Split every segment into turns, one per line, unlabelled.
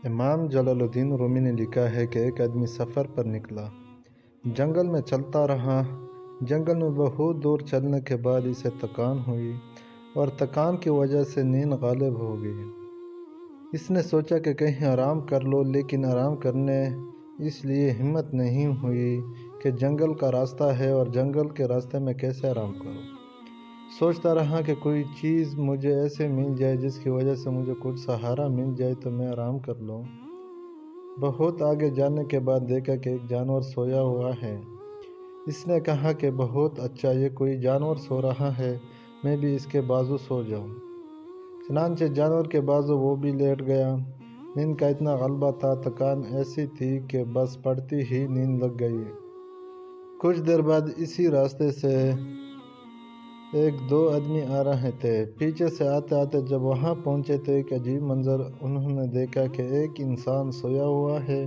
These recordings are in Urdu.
امام جلال الدین رومی نے لکھا ہے کہ ایک آدمی سفر پر نکلا، جنگل میں چلتا رہا۔ جنگل میں بہت دور چلنے کے بعد اسے تھکان ہوئی اور تھکان کی وجہ سے نیند غالب ہو گئی۔ اس نے سوچا کہ کہیں آرام کر لو، لیکن آرام کرنے اس لیے ہمت نہیں ہوئی کہ جنگل کا راستہ ہے اور جنگل کے راستے میں کیسے آرام کروں۔ سوچتا رہا کہ کوئی چیز مجھے ایسے مل جائے جس کی وجہ سے مجھے کچھ سہارا مل جائے تو میں آرام کر لوں۔ بہت آگے جانے کے بعد دیکھا کہ ایک جانور سویا ہوا ہے۔ اس نے کہا کہ بہت اچھا، یہ کوئی جانور سو رہا ہے، میں بھی اس کے بازو سو جاؤں۔ چنانچہ جانور کے بازو وہ بھی لیٹ گیا۔ نیند کا اتنا غلبہ تھا، تھکان ایسی تھی کہ بس پڑتی ہی نیند لگ گئی۔ کچھ دیر بعد اسی راستے سے ایک دو آدمی آ رہے تھے۔ پیچھے سے آتے آتے جب وہاں پہنچے تو ایک عجیب منظر انہوں نے دیکھا کہ ایک انسان سویا ہوا ہے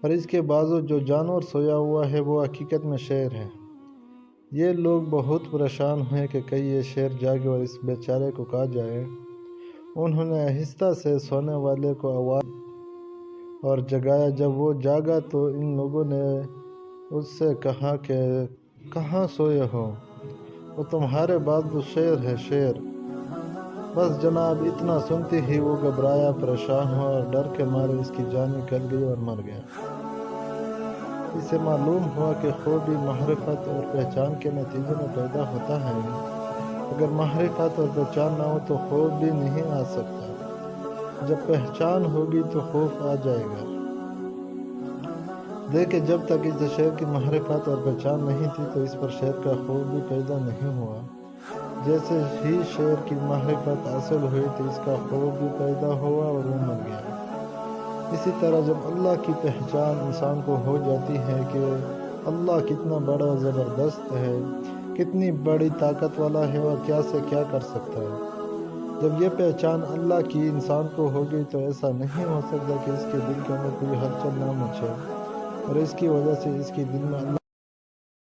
اور اس کے بازو جو جانور سویا ہوا ہے وہ حقیقت میں شیر ہے۔ یہ لوگ بہت پریشان ہوئے کہ کہیں یہ شیر جاگے اور اس بیچارے کو کھا جائے۔ انہوں نے آہستہ سے سونے والے کو آواز اور جگایا۔ جب وہ جاگا تو ان لوگوں نے اس سے کہا کہ کہاں سوئے ہو؟ وہ تمہارے بازو شیر ہے، شیر۔ بس جناب اتنا سنتے ہی وہ گھبرایا، پریشان ہوا اور ڈر کے مارے اس کی جان نکل گئی اور مر گیا۔ اسے معلوم ہوا کہ خوف بھی معرفت اور پہچان کے نتیجے میں پیدا ہوتا ہے۔ اگر معرفت اور پہچان نہ ہو تو خوف بھی نہیں آ سکتا۔ جب پہچان ہوگی تو خوف آ جائے گا۔ دیکھیں، جب تک اس شیر کی معرفت اور پہچان نہیں تھی تو اس پر شیر کا خوف بھی پیدا نہیں ہوا۔ جیسے ہی شیر کی معرفت حاصل ہوئی تو اس کا خوف بھی پیدا ہوا اور وہ مر گیا۔ اسی طرح جب اللہ کی پہچان انسان کو ہو جاتی ہے کہ اللہ کتنا بڑا زبردست ہے، کتنی بڑی طاقت والا ہے اور کیا سے کیا کر سکتا ہے، جب یہ پہچان اللہ کی انسان کو ہوگی تو ایسا نہیں ہو سکتا کہ اس کے دل کے اندر کوئی ہلچل نہ مچے اور اس کی وجہ سے اس کے دل میں اللہ